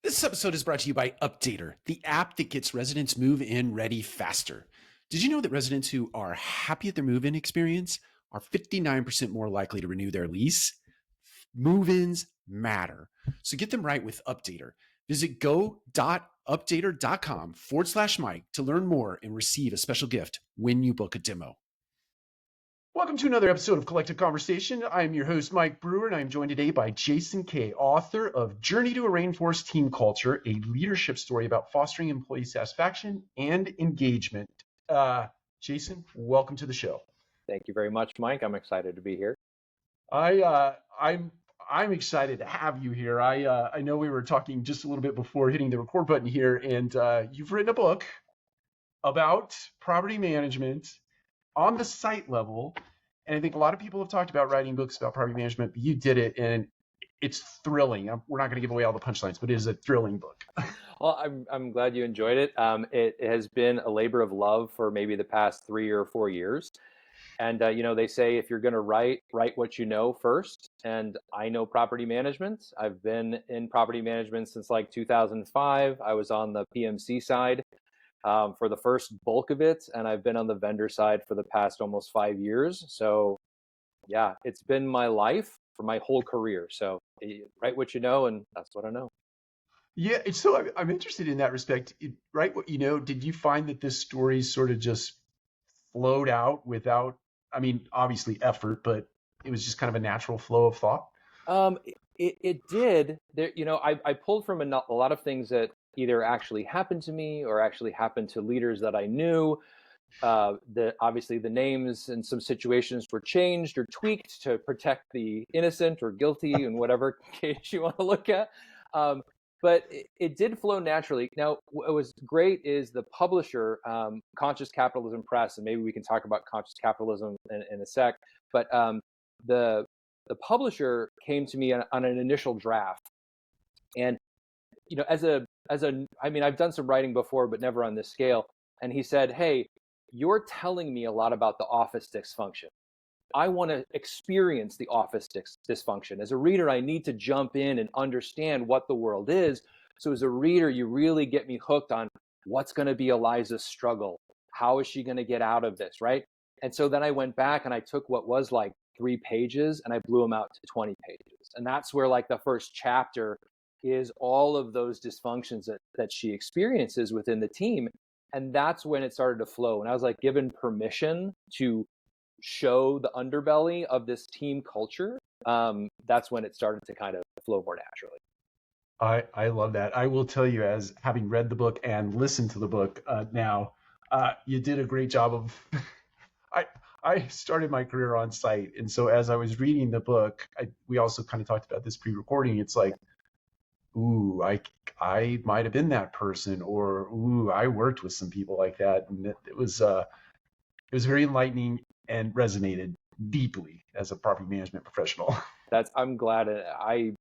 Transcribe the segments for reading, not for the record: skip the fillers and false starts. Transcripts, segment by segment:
This episode is brought to you by Updater, the app that gets residents move-in ready faster. Did you know that residents who are happy at their move-in experience are 59% more likely to renew their lease? Move-ins matter. So get them right with Updater. Visit go.updater.com/Mike to learn more and receive a special gift when you book a demo. Welcome to another episode of Collective Conversation. I'm your host, Mike Brewer, and I'm joined today by Jason Kae, author of Journey to a Rainforest Team Culture, a leadership story about fostering employee satisfaction and engagement. Jason, welcome to the show. Thank you very much, Mike. I'm excited to be here. I'm excited to have you here. I know we were talking just a little bit before hitting the record button here, and you've written a book about property management on the site level. And I think a lot of people have talked about writing books about property management, but you did it, and it's thrilling. We're not going to give away all the punchlines, but it is a thrilling book. Well, I'm glad you enjoyed it. It has been a labor of love for maybe the past 3 or 4 years. And, they say if you're going to write what you know first. And I know property management. I've been in property management since like 2005. I was on the PMC side for the first bulk of it. And I've been on the vendor side for the past almost 5 years. So yeah, it's been my life for my whole career. So write what you know, and that's what I know. Yeah, so I'm interested in that respect. Right, what you know, did you find that this story sort of just flowed out without, I mean, obviously effort, but it was just kind of a natural flow of thought? It did. There, I pulled from a lot of things that either actually happened to me or actually happened to leaders that I knew. Obviously the names and some situations were changed or tweaked to protect the innocent or guilty in whatever case you want to look at. But it did flow naturally. Now, what was great is the publisher, Conscious Capitalism Press, and maybe we can talk about conscious capitalism in a sec. But the publisher came to me on an initial draft, and I've done some writing before, but never on this scale. And he said, "Hey, you're telling me a lot about the office dysfunction. I want to experience the office dysfunction. As a reader, I need to jump in and understand what the world is. So as a reader, you really get me hooked on what's going to be Eliza's struggle. How is she going to get out of this, right?" And so then I went back and I took what was like 3 pages and I blew them out to 20 pages. And that's where like the first chapter is all of those dysfunctions that she experiences within the team. And that's when it started to flow. And I was like given permission to show the underbelly of this team culture. That's when it started to kind of flow more naturally. I love that. I will tell you, as having read the book and listened to the book now, you did a great job of. I started my career on site, and so as I was reading the book, we also kind of talked about this pre-recording. It's like, ooh, I might have been that person, or ooh, I worked with some people like that, and it was very enlightening and resonated deeply as a property management professional. I'm glad. As I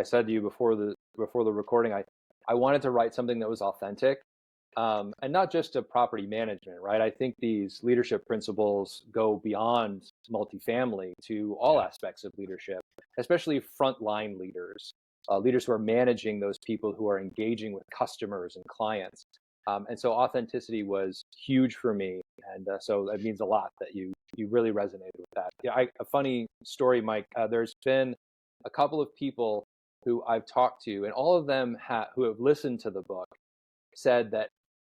said to you before the recording, I wanted to write something that was authentic, and not just to property management, right? I think these leadership principles go beyond multifamily to all aspects of leadership, especially frontline leaders, leaders who are managing those people who are engaging with customers and clients. And so authenticity was huge for me. And so that means a lot that you really resonated with that. Yeah, a funny story, Mike, there's been a couple of people who I've talked to, and all of them who have listened to the book said that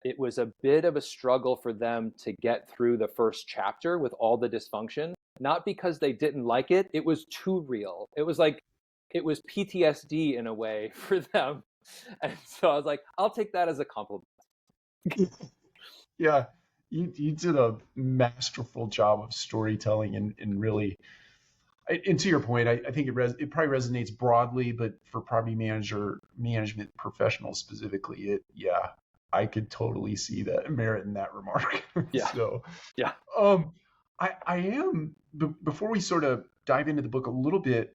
it was a bit of a struggle for them to get through the first chapter with all the dysfunction, not because they didn't like it. It was too real. It was PTSD in a way for them. And so I was like, I'll take that as a compliment. Yeah, you did a masterful job of storytelling and really, and to your point, I think it probably resonates broadly, but for property management professionals specifically, I could totally see the merit in that remark. Yeah. So yeah. I am before we sort of dive into the book a little bit,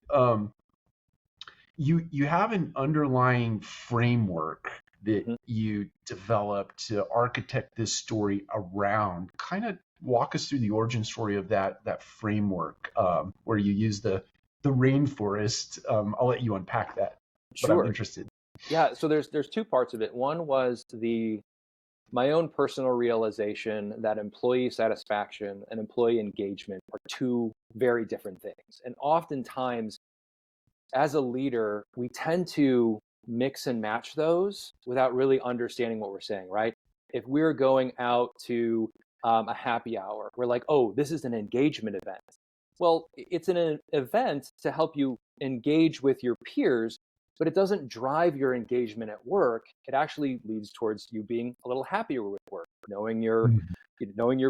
you have an underlying framework that you developed to architect this story around. Kind of walk us through the origin story of that framework, where you use the rainforest. I'll let you unpack that, but Sure. I'm interested. Yeah, so there's two parts of it. One was my own personal realization that employee satisfaction and employee engagement are two very different things. And oftentimes, as a leader, we tend to mix and match those without really understanding what we're saying, right? If we're going out to a happy hour, we're like, oh, this is an engagement event. Well, it's an event to help you engage with your peers, but it doesn't drive your engagement at work. It actually leads towards you being a little happier with work, knowing your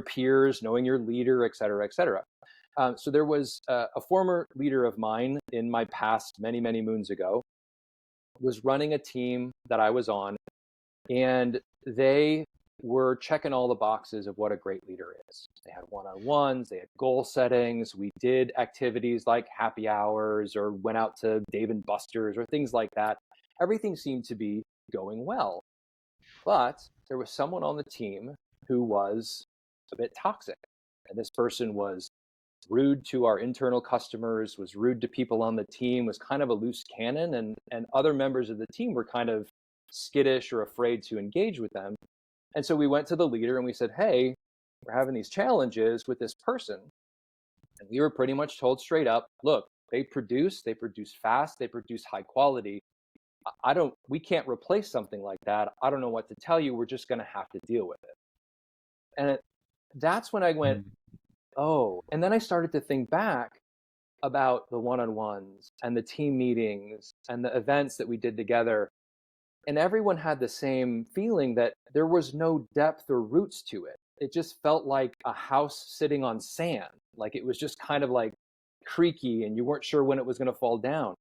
peers, knowing your leader, et cetera, et cetera. So there was a former leader of mine in my past many moons ago was running a team that I was on, and they were checking all the boxes of what a great leader is. They had one-on-ones, they had goal settings, we did activities like happy hours or went out to Dave and Buster's or things like that. Everything seemed to be going well. But there was someone on the team who was a bit toxic. And this person was rude to our internal customers, was rude to people on the team, was kind of a loose cannon, and other members of the team were kind of skittish or afraid to engage with them. And so we went to the leader and we said, hey, we're having these challenges with this person. And we were pretty much told straight up, look, they produce fast, they produce high quality. We can't replace something like that. I don't know what to tell you. We're just going to have to deal with it. And that's when I went, oh, and then I started to think back about the one-on-ones and the team meetings and the events that we did together. And everyone had the same feeling that there was no depth or roots to it. It just felt like a house sitting on sand. Like it was just kind of like creaky and you weren't sure when it was going to fall down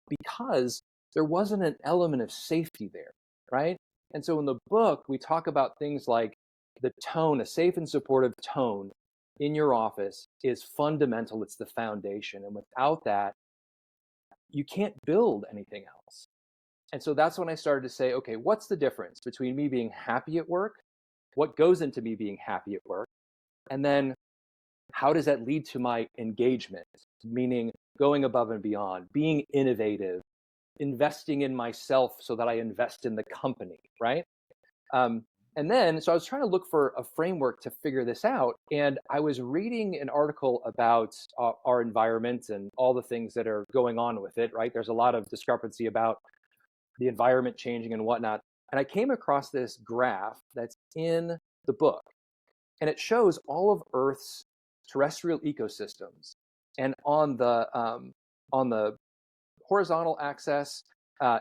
because there wasn't an element of safety there, right? And so in the book, we talk about things like the tone, a safe and supportive tone in your office is fundamental. It's the foundation. And without that, you can't build anything else. And so that's when I started to say, okay, what's the difference between me being happy at work? What goes into me being happy at work? And then how does that lead to my engagement? Meaning going above and beyond, being innovative, investing in myself so that I invest in the company, right? So I was trying to look for a framework to figure this out. And I was reading an article about our environment and all the things that are going on with it, right? There's a lot of discrepancy about the environment changing and whatnot. And I came across this graph that's in the book, and it shows all of Earth's terrestrial ecosystems. And on the horizontal axis,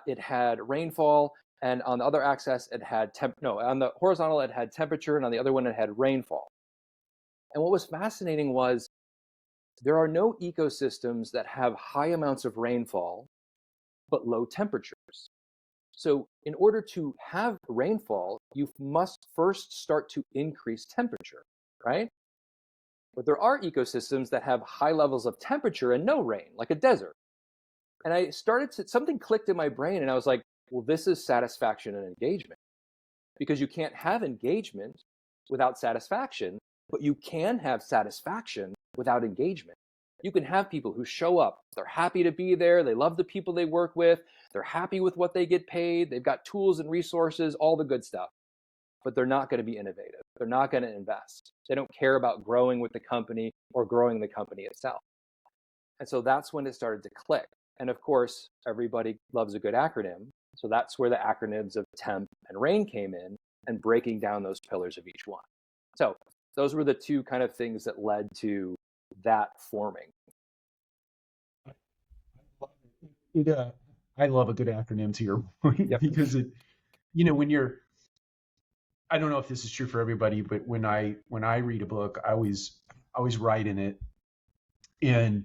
it had rainfall, and on the other axis, it had on the horizontal it had temperature, and on the other one it had rainfall. And what was fascinating was there are no ecosystems that have high amounts of rainfall but low temperatures. So in order to have rainfall, you must first start to increase temperature, right? But there are ecosystems that have high levels of temperature and no rain, like a desert. And something clicked in my brain and I was like, well, this is satisfaction and engagement. Because you can't have engagement without satisfaction, but you can have satisfaction without engagement. You can have people who show up, they're happy to be there, they love the people they work with, they're happy with what they get paid, they've got tools and resources, all the good stuff, but they're not going to be innovative. They're not going to invest. They don't care about growing with the company or growing the company itself. And so that's when it started to click. And of course, everybody loves a good acronym. So that's where the acronyms of TEMP and RAIN came in and breaking down those pillars of each one. So those were the two kind of things that led to that forming. I love a good acronym to your point Yep. because when I don't know if this is true for everybody, but when I read a book, I always write in it. And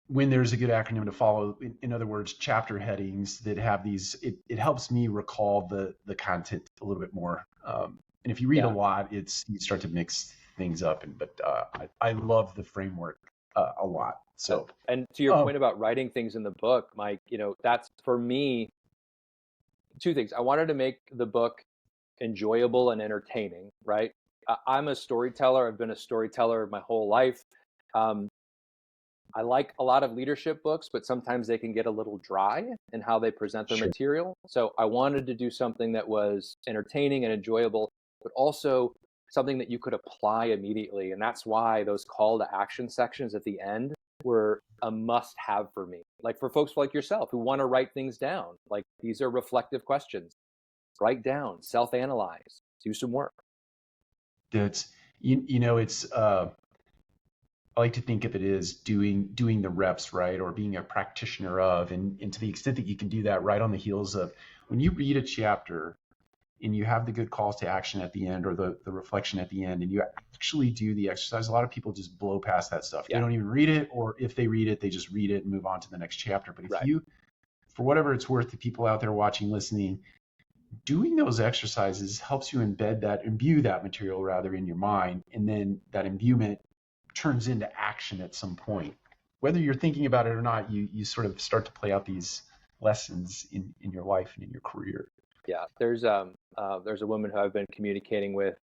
when there's a good acronym to follow, in other words, chapter headings that have these, it helps me recall the content a little bit more. And if you read a lot, you start to mix things up. But I love the framework a lot. So, and to your point about writing things in the book, Mike, that's for me two things. I wanted to make the book enjoyable and entertaining, right? I'm a storyteller. I've been a storyteller my whole life. I like a lot of leadership books, but sometimes they can get a little dry in how they present their Sure. material. So I wanted to do something that was entertaining and enjoyable, but also something that you could apply immediately. And that's why those call to action sections at the end were a must have for me. Like for folks like yourself who want to write things down, like these are reflective questions. Write down, self analyze, do some work. That's it's I like to think of it as doing the reps, right, or being a practitioner of, and to the extent that you can do that right on the heels of when you read a chapter and you have the good calls to action at the end or the reflection at the end and you actually do the exercise. A lot of people just blow past that stuff. They Yeah, don't even read it, or if they read it, they just read it and move on to the next chapter. But if right. you, for whatever it's worth, the people out there watching, listening, doing those exercises helps you imbue that material rather in your mind, and then that imbuement turns into action at some point. Whether you're thinking about it or not, you sort of start to play out these lessons in your life and in your career. Yeah, there's a woman who I've been communicating with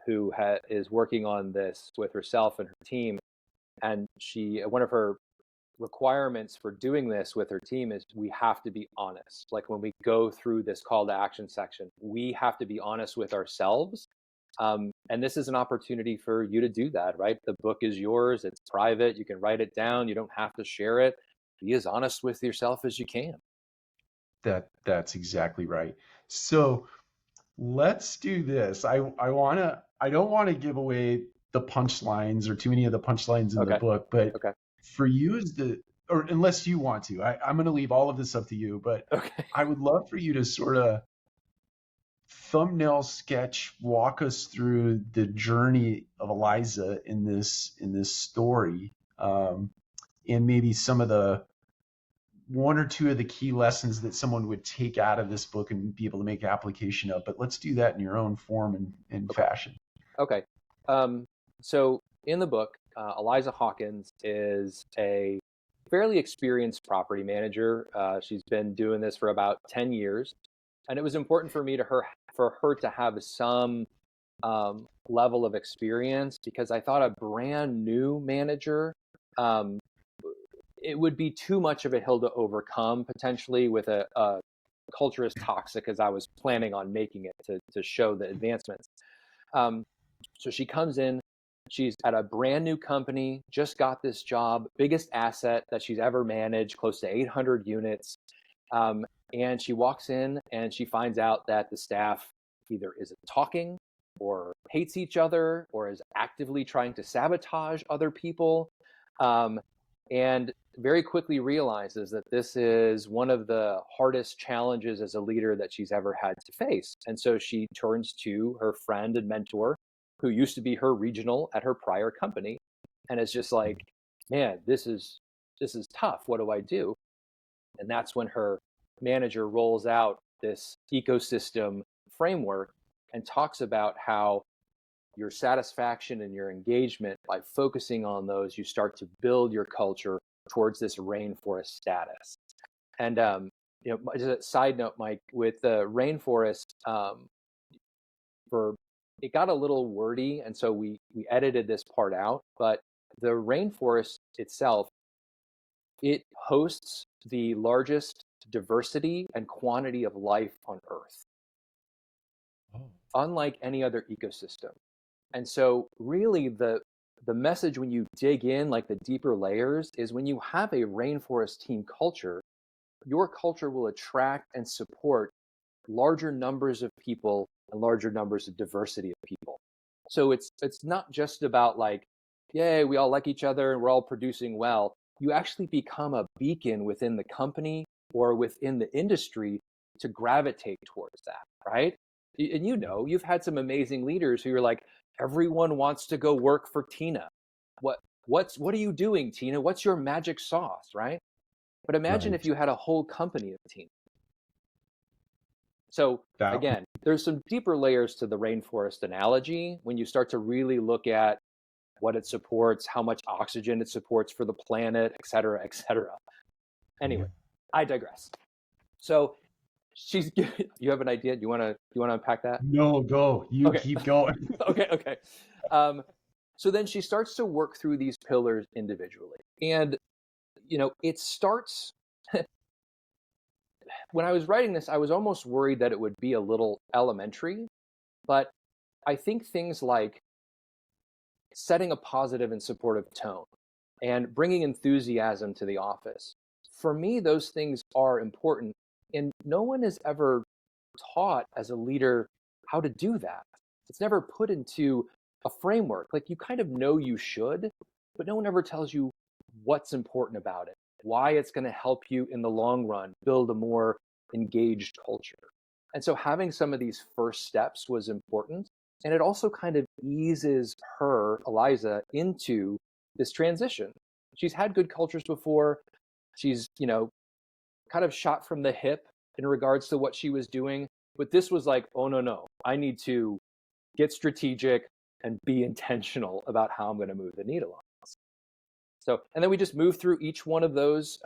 who is working on this with herself and her team, and one of her requirements for doing this with her team is we have to be honest. Like when we go through this call to action section, we have to be honest with ourselves. And this is an opportunity for you to do that, right? The book is yours, it's private, you can write it down, you don't have to share it. Be as honest with yourself as you can. That's exactly right. So let's do this. I don't want to give away the punchlines or too many of the punchlines in the Okay. book, but Okay. for you as or unless you want to, I'm going to leave all of this up to you, but Okay. I would love for you to sort of thumbnail sketch, walk us through the journey of Eliza in this story, and maybe some of the one or two of the key lessons that someone would take out of this book and be able to make application of. But let's do that in your own form and Okay. fashion. Okay. So in the book, Eliza Hawkins is a fairly experienced property manager. She's been doing this for about 10 years. And it was important for her to have some level of experience because I thought a brand new manager, um, it would be too much of a hill to overcome potentially with a culture as toxic as I was planning on making it to show the advancements. Um, so she comes in, she's at a brand new company, just got this job, biggest asset that she's ever managed, close to 800 units. Um, and she walks in and she finds out that the staff either isn't talking or hates each other or is actively trying to sabotage other people. Um, and very quickly realizes that this is one of the hardest challenges as a leader that she's ever had to face. And so she turns to her friend and mentor, who used to be her regional at her prior company, and is just like, man, this is tough. What do I do? And that's when her manager rolls out this ecosystem framework and talks about how your satisfaction and your engagement, by focusing on those, you start to build your culture towards this rainforest status. And just a side note, Mike, with the rainforest, for it got a little wordy, and so we edited this part out. But the rainforest itself, it hosts the largest diversity and quantity of life on Earth, Oh. unlike any other ecosystem. And so really the message when you dig in, like the deeper layers, is when you have a rainforest team culture, your culture will attract and support larger numbers of people and larger numbers of diversity of people. So it's not just about like, yay, we all like each other and we're all producing well. You actually become a beacon within the company or within the industry to gravitate towards that, right? And you've had some amazing leaders who are like, everyone wants to go work for Tina. What are you doing, Tina? What's your magic sauce, right? But imagine if Right. you had a whole company of Tina. So That again, there's some deeper layers to the rainforest analogy when you start to really look at what it supports, how much oxygen it supports for the planet, et cetera, et cetera. Anyway, I digress. So she's you have an idea? Do you want to unpack that? no, go. You Okay. keep going. Okay. Um, So then she starts to work through these pillars individually. And, it starts, when I was writing this, I was almost worried that it would be a little elementary, but I think things like setting a positive and supportive tone and bringing enthusiasm to the office, for me, those things are important. And no one is ever taught as a leader how to do that. It's never put into a framework. Like, you kind of know you should, but no one ever tells you what's important about it, why it's going to help you in the long run build a more engaged culture. And so having some of these first steps was important. And it also kind of eases her, Eliza, into this transition. She's had good cultures before. She's, kind of shot from the hip in regards to what she was doing. But this was like, oh, no, I need to get strategic and be intentional about how I'm going to move the needle on this. So, and then we just move through each one of those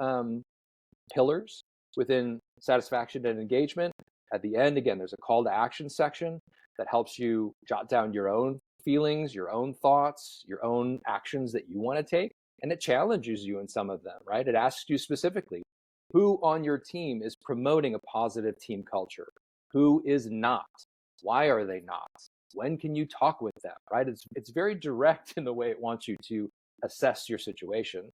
pillars within satisfaction and engagement. At the end, again, there's a call to action section that helps you jot down your own feelings, your own thoughts, your own actions that you want to take. And it challenges you in some of them, right? It asks you specifically, who on your team is promoting a positive team culture? Who is not? Why are they not? When can you talk with them, right? It's very direct in the way it wants you to assess your situation.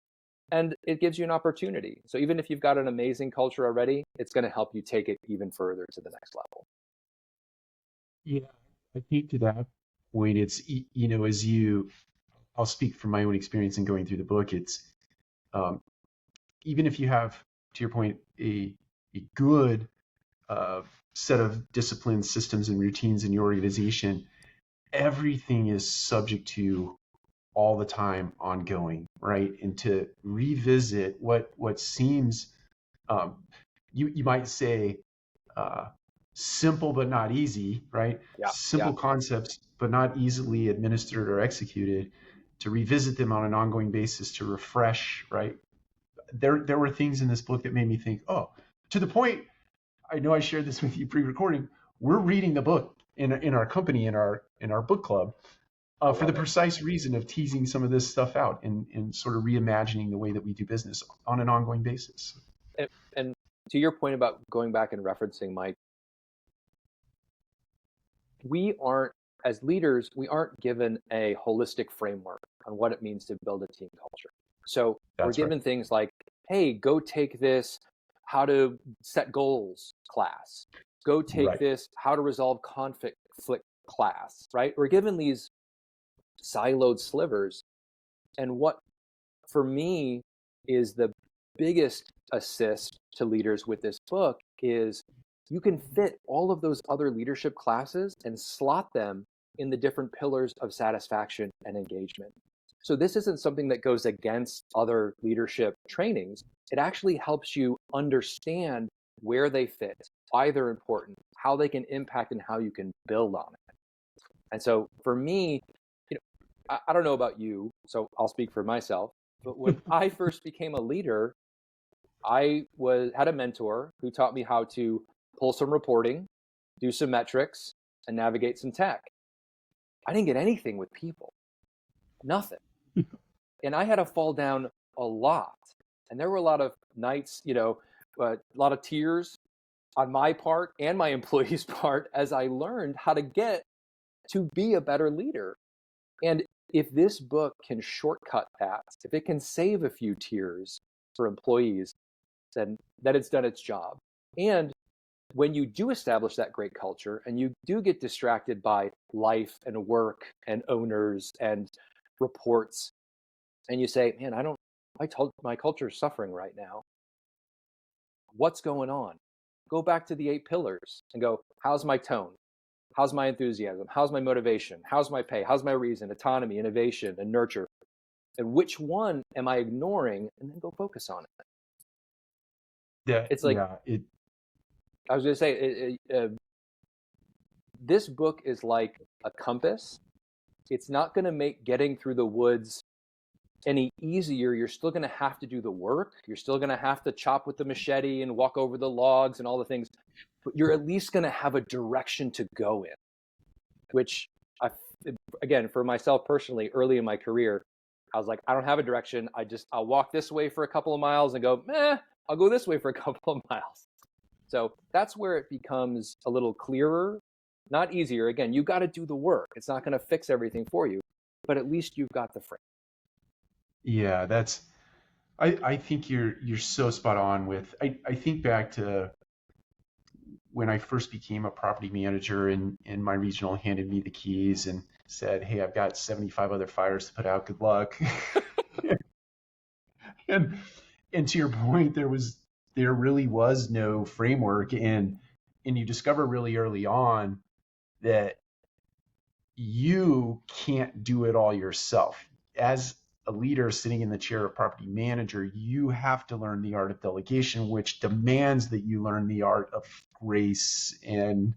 And it gives you an opportunity. So even if you've got an amazing culture already, it's going to help you take it even further to the next level. Yeah, I think to that point, I'll speak from my own experience in going through the book. It's even if you have, to your point, a good set of disciplines, systems, and routines in your organization, everything is subject to all the time ongoing, right? And to revisit what seems, you might say, simple but not easy, right? Yeah. Simple concepts but not easily administered or executed, to revisit them on an ongoing basis, to refresh, right? There were things in this book that made me think, oh, to the point, I know I shared this with you pre-recording, we're reading the book in our company, in our book club, for the precise reason of teasing some of this stuff out and sort of reimagining the way that we do business on an ongoing basis. And to your point about going back and referencing Mike, as leaders, we aren't given a holistic framework on what it means to build a team culture. So we're given things like, hey, go take this how to set goals class. Go take this how to resolve conflict class, right? We're given these siloed slivers. And what, for me, is the biggest assist to leaders with this book is you can fit all of those other leadership classes and slot them in the different pillars of satisfaction and engagement. So this isn't something that goes against other leadership trainings. It actually helps you understand where they fit, why they're important, how they can impact, and how you can build on it. And so for me, I don't know about you, so I'll speak for myself, but when I first became a leader, I had a mentor who taught me how to pull some reporting, do some metrics, and navigate some tech. I didn't get anything with people, nothing. And I had to fall down a lot. And there were a lot of nights, a lot of tears on my part and my employees' part as I learned how to get to be a better leader. And if this book can shortcut that, if it can save a few tears for employees, then that it's done its job. And when you do establish that great culture and you do get distracted by life and work and owners and reports, and you say, man, my culture is suffering right now. What's going on? Go back to the 8 pillars and go, how's my tone? How's my enthusiasm? How's my motivation? How's my pay? How's my reason? Autonomy, innovation, and nurture. And which one am I ignoring? And then go focus on it. It's like, I was going to say, this book is like a compass. It's not going to make getting through the woods any easier. You're still going to have to do the work. You're still going to have to chop with the machete and walk over the logs and all the things. But you're at least going to have a direction to go in, which again, for myself personally, early in my career, I was like, I don't have a direction. I'll walk this way for a couple of miles and go, I'll go this way for a couple of miles. So that's where it becomes a little clearer, not easier. Again, you got to do the work. It's not going to fix everything for you, but at least you've got the frame. Yeah, I think you're so spot on with, I think back to when I first became a property manager and my regional handed me the keys and said, "Hey, I've got 75 other fires to put out. Good luck." and and to your point, there really was no framework, and you discover really early on that you can't do it all yourself. As a leader sitting in the chair of property manager, you have to learn the art of delegation, which demands that you learn the art of grace and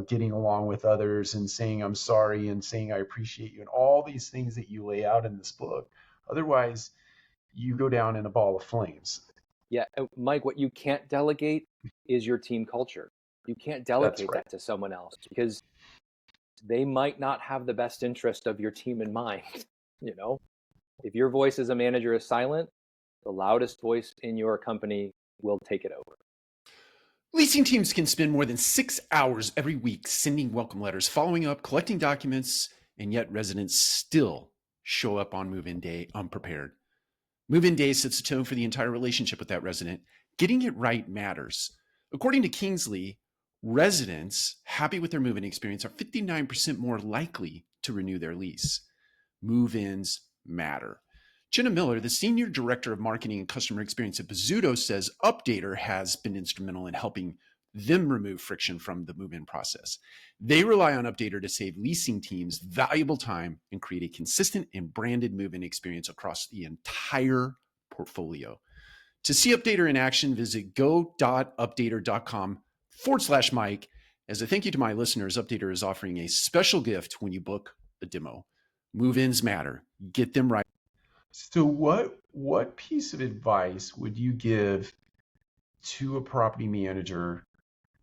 getting along with others and saying I'm sorry and saying I appreciate you and all these things that you lay out in this book. Otherwise, you go down in a ball of flames. Yeah, Mike, what you can't delegate is your team culture. You can't delegate that to someone else because they might not have the best interest of your team in mind. If your voice as a manager is silent, the loudest voice in your company will take it over. Leasing teams can spend more than 6 hours every week sending welcome letters, following up, collecting documents, and yet residents still show up on move-in day unprepared. Move-in day sets the tone for the entire relationship with that resident. Getting it right matters. According to Kingsley, residents happy with their move-in experience are 59% more likely to renew their lease. Move-ins matter. Jenna Miller, the Senior Director of Marketing and Customer Experience at Bozzuto, says Updater has been instrumental in helping them remove friction from the move-in process. They rely on Updater to save leasing teams valuable time and create a consistent and branded move-in experience across the entire portfolio. To see Updater in action, visit go.updater.com/Mike. As a thank you to my listeners, Updater is offering a special gift when you book a demo. Move-ins matter. Get them right. So what piece of advice would you give to a property manager,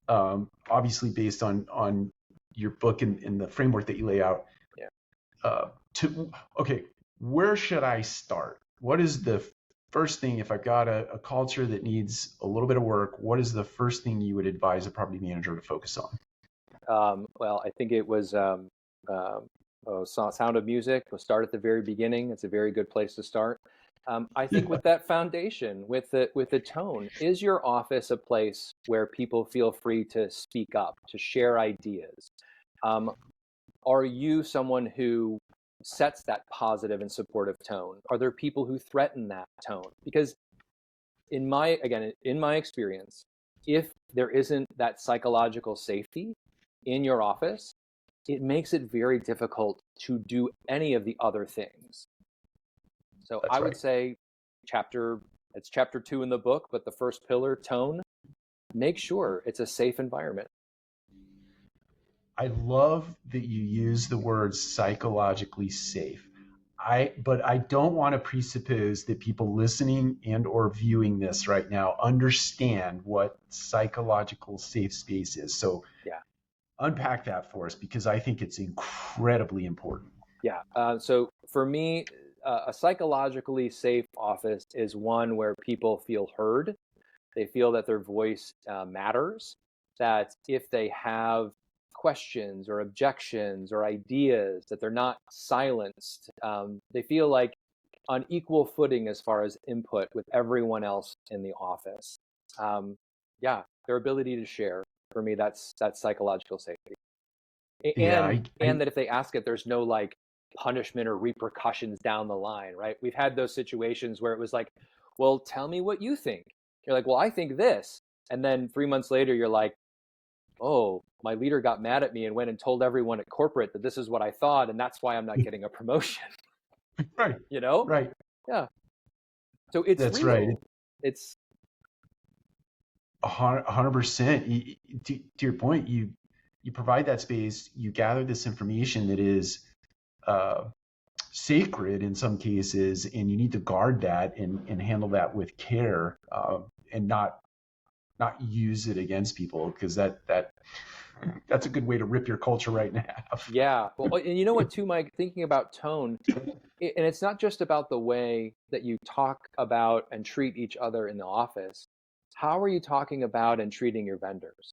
obviously based on your book and the framework that you lay out? Yeah. Okay, where should I start? What is the first thing, if I've got a culture that needs a little bit of work, what is the first thing you would advise a property manager to focus on? Well, I think it was Sound of Music. We'll start at the very beginning. It's a very good place to start. I think with that foundation, with the tone, is your office a place where people feel free to speak up, to share ideas? Are you someone who sets that positive and supportive tone? Are there people who threaten that tone? Because in my experience, if there isn't that psychological safety in your office, it makes it very difficult to do any of the other things. So I would say it's chapter 2 in the book, but the first pillar, tone, make sure it's a safe environment. I love that you use the word psychologically safe. But I don't want to presuppose that people listening and or viewing this right now understand what psychological safe space is. So unpack that for us, because I think it's incredibly important. Yeah. So for me, a psychologically safe office is one where people feel heard. They feel that their voice matters, that if they have questions or objections or ideas, that they're not silenced. They feel like on equal footing as far as input with everyone else in the office. Their ability to share, for me, that's psychological safety. And that if they ask it, there's no like punishment or repercussions down the line, right? We've had those situations where it was like, well, tell me what you think. You're like, well, I think this. And then 3 months later, you're like, oh, my leader got mad at me and went and told everyone at corporate that this is what I thought, and that's why I'm not getting a promotion. Right. Right. Yeah. So it's that's real. Right. It's 100%. To your point, you provide that space, you gather this information that is sacred in some cases, and you need to guard that and handle that with care, and not not use it against people, because that's a good way to rip your culture right in half. Yeah. Well, and you know what, too, Mike, thinking about tone, and it's not just about the way that you talk about and treat each other in the office. How are you talking about and treating your vendors?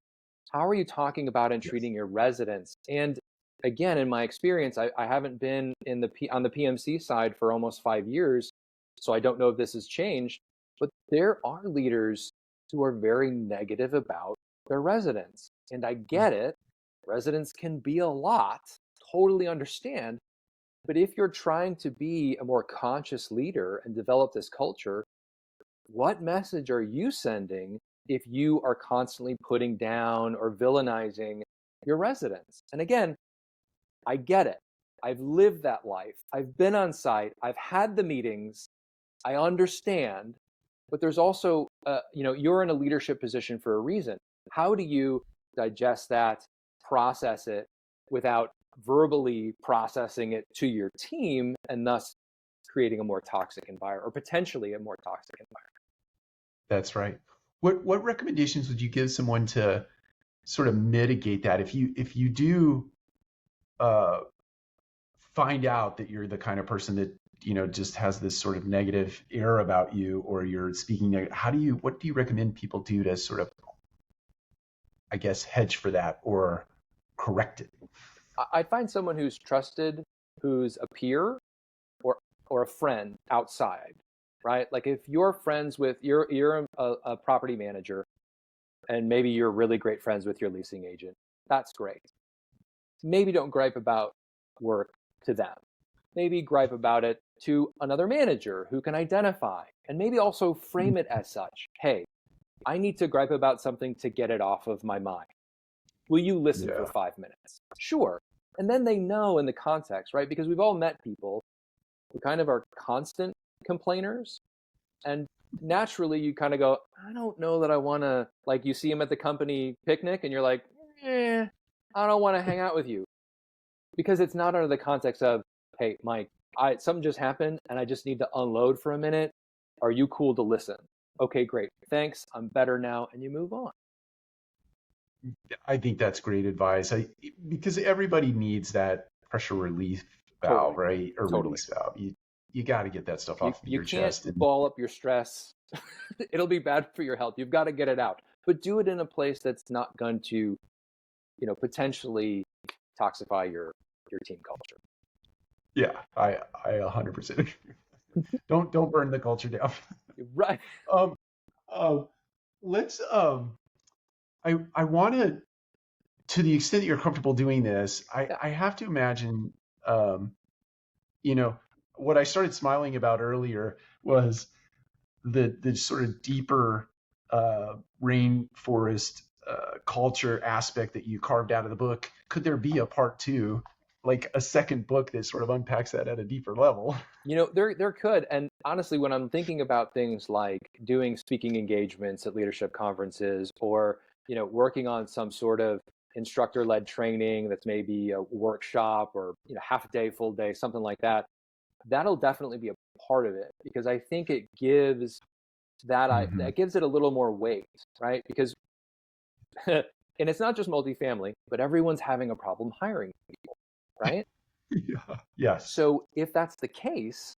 How are you talking about and Yes. treating your residents? And again, in my experience, I haven't been on the PMC side for almost 5 years, so I don't know if this has changed, but there are leaders who are very negative about their residents. And I get it. Residents can be a lot, totally understand. But if you're trying to be a more conscious leader and develop this culture, what message are you sending if you are constantly putting down or villainizing your residents? And again, I get it. I've lived that life. I've been on site. I've had the meetings. I understand. But there's also, you're in a leadership position for a reason. How do you digest that, process it without verbally processing it to your team, and thus creating a more toxic environment, or potentially a more toxic environment? That's right. What recommendations would you give someone to sort of mitigate that if you do uh, find out that you're the kind of person that just has this sort of negative air about you, or you're speaking what do you recommend people do to sort of, I guess, hedge for that or correct it? I'd find someone who's trusted, who's a peer or a friend outside, right? Like if you're friends with you're a property manager, and maybe you're really great friends with your leasing agent, that's great. Maybe don't gripe about work to them. Maybe gripe about it to another manager who can identify, and maybe also frame it as such. Hey, I need to gripe about something to get it off of my mind. Will you listen for Yeah. 5 minutes? Sure. And then they know in the context, right? Because we've all met people who kind of are constant complainers. And naturally, you kind of go, I don't know that I want to, like you see them at the company picnic and you're like, I don't want to hang out with you. Because it's not under the context of, hey, Mike, something just happened and I just need to unload for a minute. Are you cool to listen? Okay, great. Thanks. I'm better now. And you move on. I think that's great advice. Because everybody needs that pressure relief valve, Totally. right? Or Totally. release valve. You got to get that stuff off You your can't chest. And ball up your stress. It'll be bad for your health. You've got to get it out. But do it in a place that's not going to, potentially toxify your team culture. yeah, I 100% agree. Don't burn the culture down. Right. Um, let's I want to the extent that you're comfortable doing this, Yeah. I have to imagine, um, what I started smiling about earlier was the sort of deeper rainforest culture aspect that you carved out of the book. Could there be a part two, like a second book that sort of unpacks that at a deeper level? There could. And honestly, when I'm thinking about things like doing speaking engagements at leadership conferences, or, working on some sort of instructor-led training that's maybe a workshop, or, half a day, full day, something like that, that'll definitely be a part of it, because I think it gives Mhm. that gives it a little more weight, right? Because and it's not just multifamily, but everyone's having a problem hiring people, right? Yeah. Yes. So if that's the case,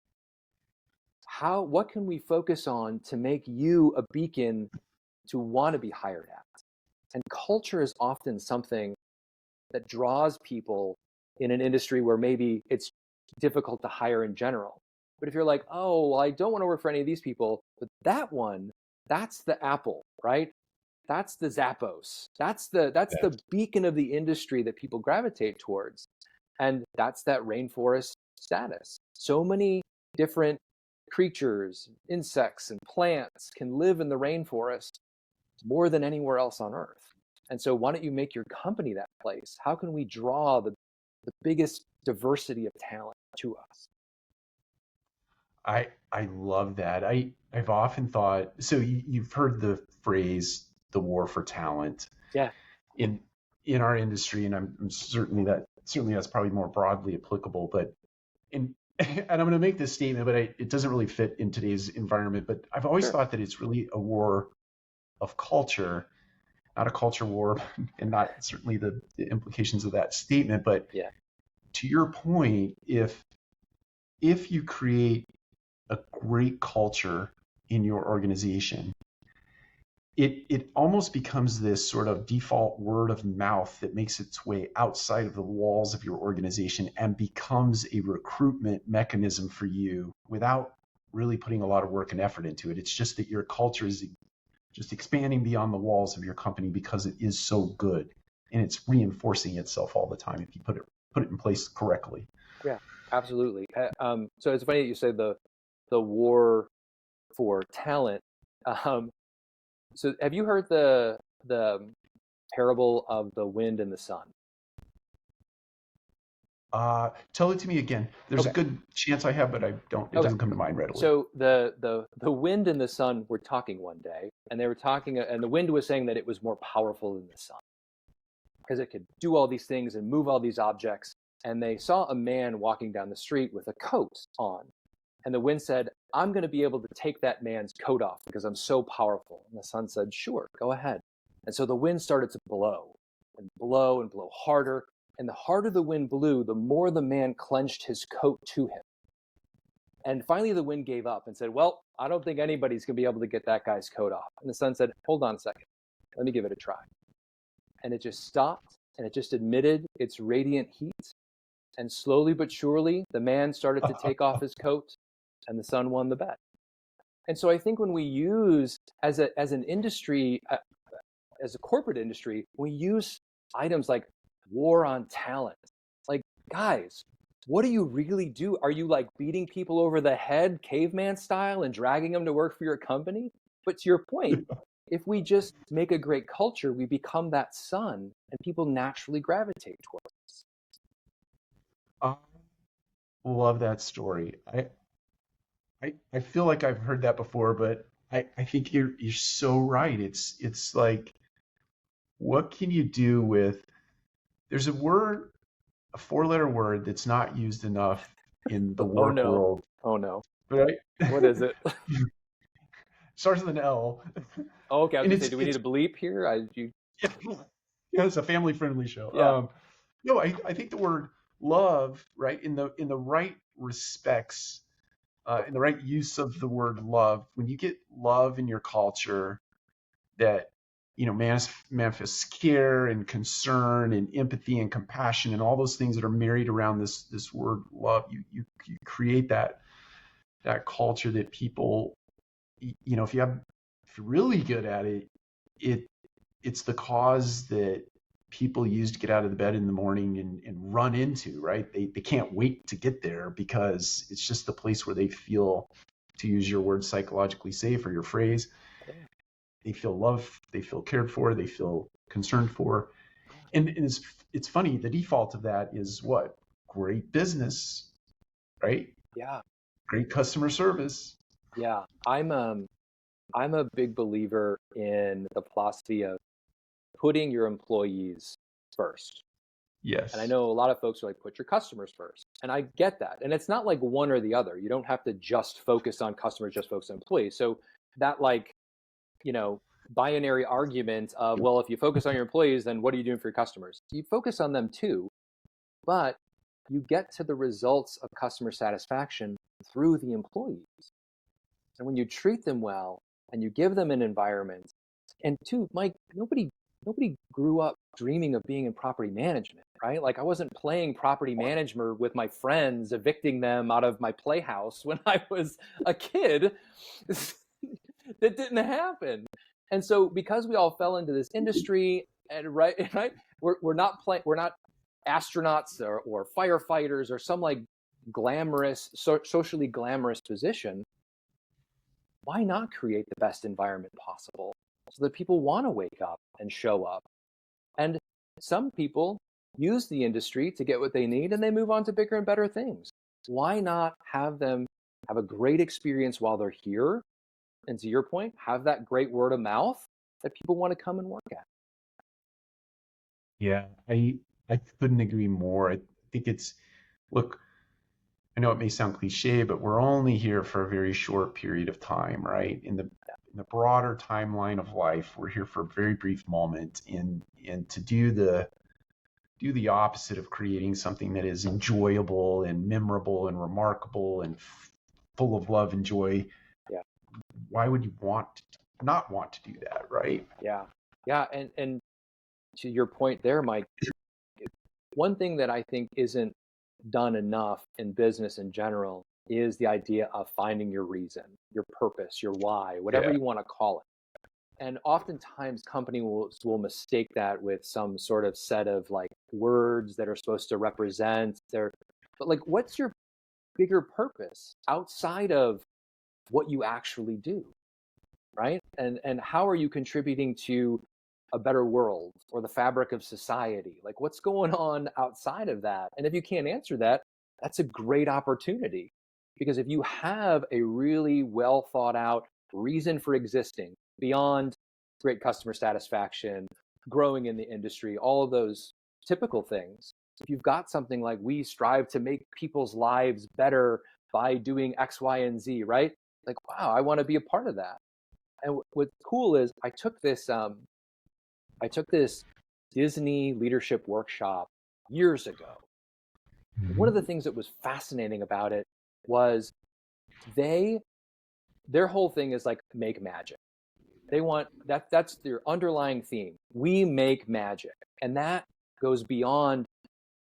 what can we focus on to make you a beacon to want to be hired at? And culture is often something that draws people in an industry where maybe it's difficult to hire in general. But if you're like, oh, well, I don't want to work for any of these people, but that one, that's the Apple, right? That's the Zappos. That's the Yes. beacon of the industry that people gravitate towards. And that's that rainforest status. So many different creatures, insects, and plants can live in the rainforest more than anywhere else on Earth. And so, why don't you make your company that place? How can we draw the biggest diversity of talent to us? I love that. I've often thought, so you've heard the phrase "the war for talent" Yeah, in our industry, and I'm certainly that's probably more broadly applicable. But in and I'm going to make this statement, but it doesn't really fit in today's environment. But I've always sure. thought that it's really a war of culture, not a culture war, and not certainly the implications of that statement, but Yeah. to your point, if you create a great culture in your organization, it almost becomes this sort of default word of mouth that makes its way outside of the walls of your organization and becomes a recruitment mechanism for you without really putting a lot of work and effort into it. It's just that your culture is just expanding beyond the walls of your company because it is so good, and it's reinforcing itself all the time if you put it in place correctly. Yeah, absolutely. So it's funny that you say the war for talent. So have you heard the parable of the wind and the sun? Tell it to me again. There's a Okay. good chance I have, but I don't. It Okay. doesn't come to mind readily. So the wind and the sun were talking one day, and they were talking, and the wind was saying that it was more powerful than the sun because it could do all these things and move all these objects. And they saw a man walking down the street with a coat on, and the wind said, "I'm going to be able to take that man's coat off because I'm so powerful." And the sun said, "Sure, go ahead." And so the wind started to blow and blow and blow harder. And the harder the wind blew, the more the man clenched his coat to him. And finally, the wind gave up and said, "Well, I don't think anybody's going to be able to get that guy's coat off." And the sun said, "Hold on a second. Let me give it a try." And it just stopped, and it just emitted its radiant heat. And slowly but surely, the man started to take off his coat, and the sun won the bet. And so I think when we use, as an industry, as a corporate industry, we use items like war on talent. Like, guys, what do you really do? Are you like beating people over the head, caveman style, and dragging them to work for your company? But to your point, if we just make a great culture, we become that sun, and people naturally gravitate towards us. I love that story. I feel like I've heard that before, but I think you're so right. It's like, what can you do with, there's a word, a four-letter word that's not used enough in the Oh work no. world, Oh no. but What is it? starts with an L, Oh, okay, I was and gonna say, do we need it's a bleep here? yeah, yeah, it's a family-friendly show. Yeah. No, I think the word love, right, in the right respects, in the right use of the word love, when you get love in your culture that manifests care and concern and empathy and compassion and all those things that are married around this word love, you create that culture that people, if you're really good at it, it's the cause that people use to get out of the bed in the morning and run into, right? They can't wait to get there because it's just the place where they feel, to use your word, psychologically safe, or your phrase, they feel loved, they feel cared for, they feel concerned for. And it's funny, the default of that is what? Great business, right? Yeah. Great customer service. Yeah. I'm a big believer in the philosophy of putting your employees first. Yes. And I know a lot of folks are like, put your customers first. And I get that. And it's not like one or the other. You don't have to just focus on customers, just focus on employees. So that, like, binary argument of, well, if you focus on your employees, then what are you doing for your customers? You focus on them too, but you get to the results of customer satisfaction through the employees. And when you treat them well and you give them an environment, and two, Mike, nobody grew up dreaming of being in property management, right? Like, I wasn't playing property management with my friends, evicting them out of my playhouse when I was a kid. That didn't happen. And so because we all fell into this industry, and right, we're not astronauts or firefighters or some like glamorous, socially glamorous position. Why not create the best environment possible so that people want to wake up and show up? And some people use the industry to get what they need, and they move on to bigger and better things. Why not have them have a great experience while they're here? And to your point, have that great word of mouth that people want to come and work at. Yeah, I couldn't agree more. I think look, I know it may sound cliche, but we're only here for a very short period of time, right? In the the broader timeline of life, we're here for a very brief moment, and to do the opposite of creating something that is enjoyable and memorable and remarkable and full of love and joy. Yeah. Why would you not want to do that, right? Yeah. Yeah. And to your point there, Mike, one thing that I think isn't done enough in business in general is the idea of finding your reason, your purpose, your why, whatever Yeah. you want to call it. And oftentimes companies will mistake that with some sort of set of like words that are supposed to represent their, but like, what's your bigger purpose outside of what you actually do, right? And how are you contributing to a better world or the fabric of society? Like, what's going on outside of that? And if you can't answer that, that's a great opportunity. Because if you have a really well thought out reason for existing beyond great customer satisfaction, growing in the industry, all of those typical things, if you've got something like we strive to make people's lives better by doing X, Y, and Z, right? Like, wow, I want to be a part of that. And what's cool is I took this Disney leadership workshop years ago. One of the things that was fascinating about it was their whole thing is like make magic. They want that's their underlying theme. We make magic. And that goes beyond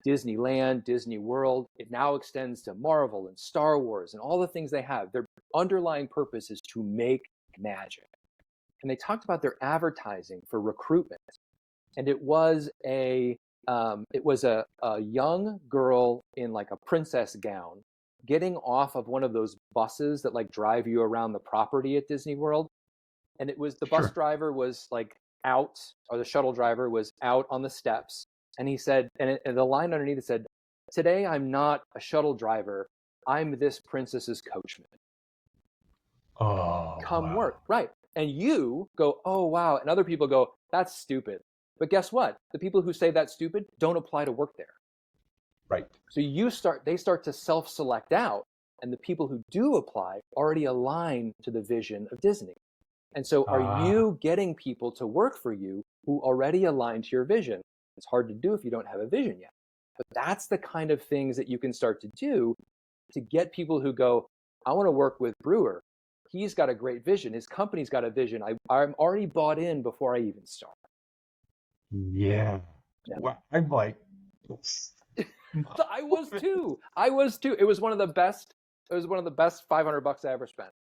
Disneyland, Disney World. It now extends to Marvel and Star Wars and all the things they have. Their underlying purpose is to make magic. And they talked about their advertising for recruitment. And it was a young girl in like a princess gown getting off of one of those buses that like drive you around the property at Disney World. And it was the bus driver was like out, or the shuttle driver was out on the steps. And he said, and the line underneath it said, "Today I'm not a shuttle driver. I'm this princess's coachman. Oh, Come wow. work." Right. And you go, "Oh, wow." And other people go, "That's stupid." But guess what? The people who say that's stupid don't apply to work there. Right. So they start to self-select out. And the people who do apply already align to the vision of Disney. And so are you getting people to work for you who already align to your vision? It's hard to do if you don't have a vision yet. But that's the kind of things that you can start to do to get people who go, "I want to work with Brewer. He's got a great vision. His company's got a vision. I'm already bought in before I even start." Yeah. Yeah. Wow. I'm like, I was too. It was one of the best. It was one of the best $500 I ever spent.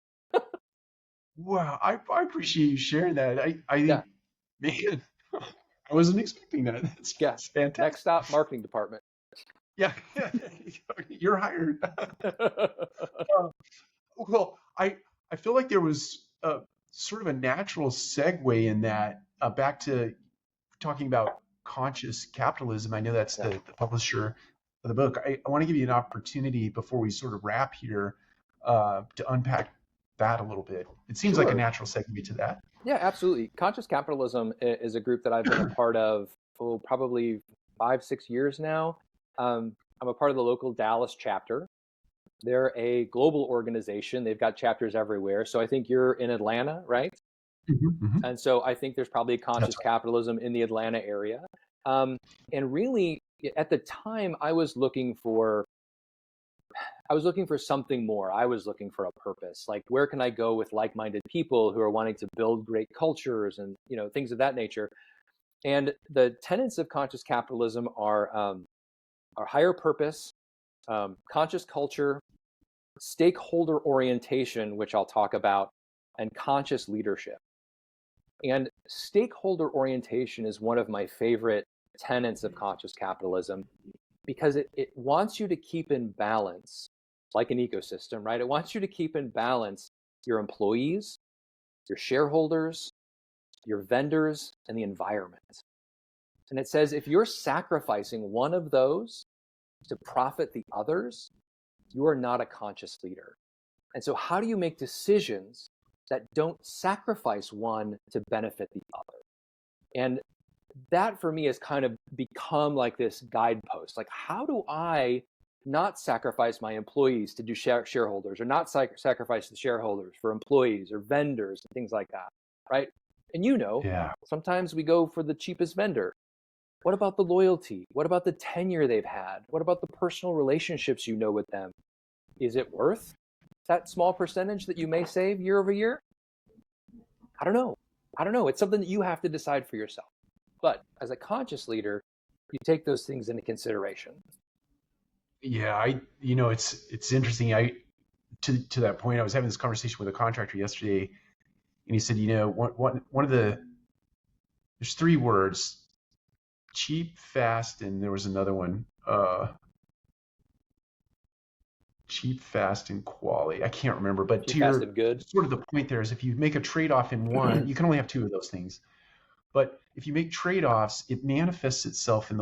wow. I appreciate you sharing that. I Yeah. man, I wasn't expecting that. That's fantastic. Next stop, marketing department. Yeah. You're hired. Well, I feel like there was sort of a natural segue in that back to talking about conscious capitalism. I know that's the publisher of the book. I want to give you an opportunity before we sort of wrap here to unpack that a little bit. It seems like a natural segue to that. Yeah, absolutely. Conscious capitalism is a group that I've been a part of for probably 5-6 years now. I'm a part of the local Dallas chapter. They're a global organization. They've got chapters everywhere. So I think you're in Atlanta, right? And so I think there's probably conscious capitalism in the Atlanta area. And really, at the time, I was looking for something more. I was looking for a purpose. Like, where can I go with like-minded people who are wanting to build great cultures and things of that nature? And the tenets of conscious capitalism are higher purpose, conscious culture, stakeholder orientation, which I'll talk about, and conscious leadership. And stakeholder orientation is one of my favorite tenets of conscious capitalism because it wants you to keep in balance, like an ecosystem, right? It wants you to keep in balance your employees, your shareholders, your vendors, and the environment. And it says if you're sacrificing one of those to profit the others, you are not a conscious leader. And so how do you make decisions that don't sacrifice one to benefit the other? And that for me has kind of become like this guidepost. Like, how do I not sacrifice my employees to do shareholders, or not sacrifice the shareholders for employees or vendors and things like that, right? And Yeah. sometimes we go for the cheapest vendor. What about the loyalty? What about the tenure they've had? What about the personal relationships with them? Is it worth that small percentage that you may save year over year? I don't know. It's something that you have to decide for yourself. But as a conscious leader, you take those things into consideration. Yeah, it's interesting. To that point, I was having this conversation with a contractor yesterday, and he said, one of there's three words: cheap, fast, and there was another one, cheap, fast, and quality. I can't remember, but Cheap, fast, and good. sort of the point there is, if you make a trade-off in one, you can only have two of those things. But if you make trade-offs, it manifests itself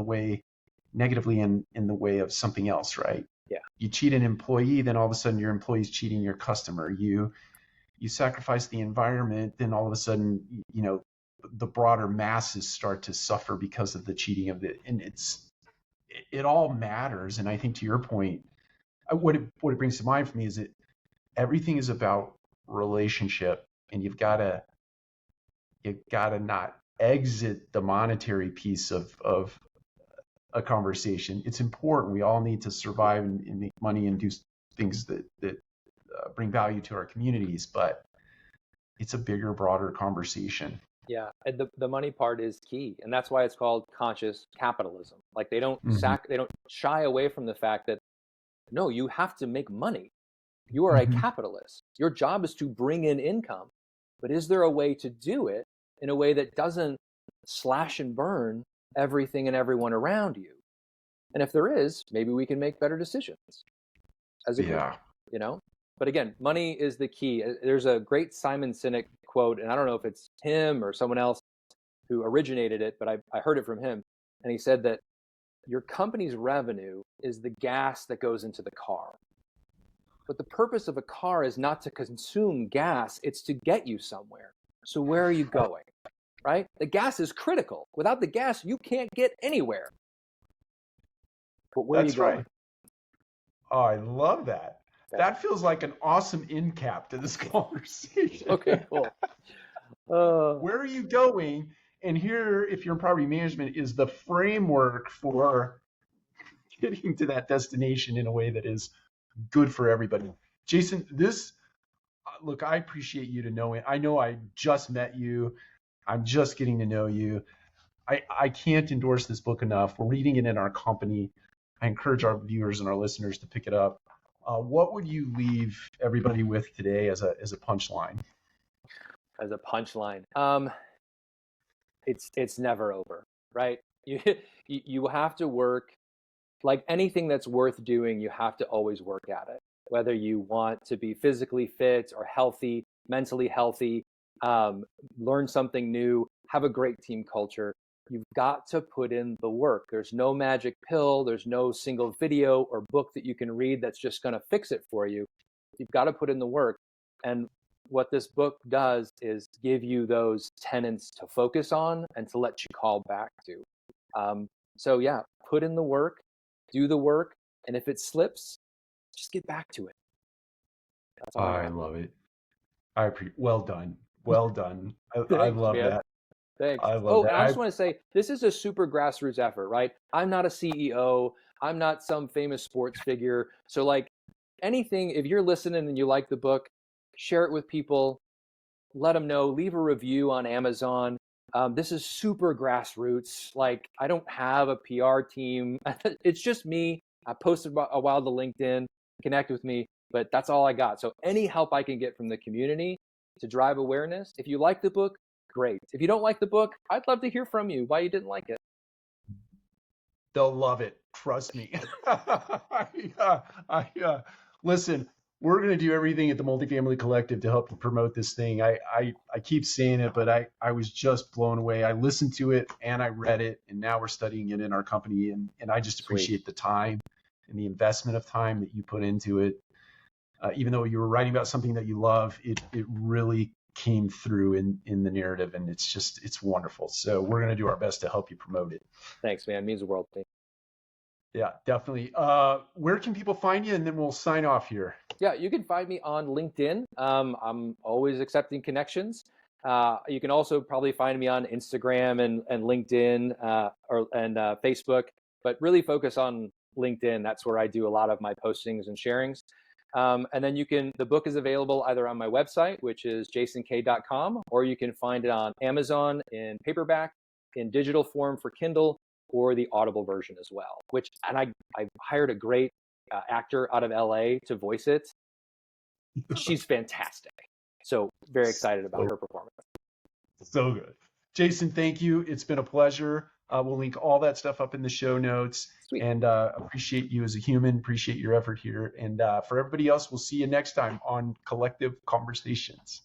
negatively in the way of something else, right? Yeah. You cheat an employee, then all of a sudden your employee's cheating your customer. You sacrifice the environment, then all of a sudden, the broader masses start to suffer because of the cheating of and it all matters. And I think, to your point, what it brings to mind for me is that everything is about relationship, and you've got to not exit the monetary piece of a conversation. It's important. We all need to survive and make money and do things that bring value to our communities, but it's a bigger, broader conversation. Yeah, and the money part is key, and that's why it's called conscious capitalism. Like, they don't they don't shy away from the fact that, no, you have to make money. You are a capitalist. Your job is to bring in income, but is there a way to do it in a way that doesn't slash and burn everything and everyone around you? And if there is, maybe we can make better decisions as a group, But again, money is the key. There's a great Simon Sinek quote, and I don't know if it's him or someone else who originated it, but I heard it from him. And he said that your company's revenue is the gas that goes into the car. But the purpose of a car is not to consume gas, it's to get you somewhere. So where are you going, right? The gas is critical. Without the gas, you can't get anywhere. But where are you going? Right. Oh, I love that. Yeah. That feels like an awesome end cap to this conversation. Okay, cool. Where are you going? And here, if you're in property management, is the framework for getting to that destination in a way that is good for everybody. Jason, look, I appreciate you to know it. I know I just met you. I'm just getting to know you. I can't endorse this book enough. We're reading it in our company. I encourage our viewers and our listeners to pick it up. What would you leave everybody with today as a punchline? As a punchline, it's never over, right? You have to work. Like anything that's worth doing, you have to always work at it. Whether you want to be physically fit or healthy, mentally healthy, learn something new, have a great team culture, you've got to put in the work. There's no magic pill. There's no single video or book that you can read that's just going to fix it for you. You've got to put in the work. And what this book does is give you those tenets to focus on and to let you call back to. So yeah, put in the work. Do the work, and if it slips, just get back to it. That's all I love it. Well done. Well done. I love that. Thanks. I love that. I just want to say, this is a super grassroots effort, right? I'm not a CEO. I'm not some famous sports figure. So like anything, if you're listening and you like the book, share it with people. Let them know. Leave a review on Amazon. This is super grassroots. Like, I don't have a PR team. It's just me. I posted a while to LinkedIn, connect with me, but that's all I got. So any help I can get from the community to drive awareness. If you like the book, great. If you don't like the book, I'd love to hear from you why you didn't like it. They'll love it. Trust me. Listen, we're going to do everything at the Multifamily Collective to help promote this thing. I keep saying it, but I was just blown away. I listened to it and I read it, and now we're studying it in our company. And I just appreciate the time and the investment of time that you put into it. Even though you were writing about something that you love, it really came through in the narrative, and it's wonderful. So we're going to do our best to help you promote it. Thanks, man. It means the world to me. Yeah, definitely. Where can people find you? And then we'll sign off here. Yeah, you can find me on LinkedIn. I'm always accepting connections. You can also probably find me on Instagram and LinkedIn and Facebook, but really focus on LinkedIn. That's where I do a lot of my postings and sharings. And then the book is available either on my website, which is jasonkae.com, or you can find it on Amazon in paperback, in digital form for Kindle, or the Audible version as well. I hired a great actor out of LA to voice it. She's fantastic. So very excited about her performance. So good. Jason, thank you. It's been a pleasure. We'll link all that stuff up in the show notes. Sweet. And appreciate you as a human, appreciate your effort here. And for everybody else, we'll see you next time on Collective Conversations.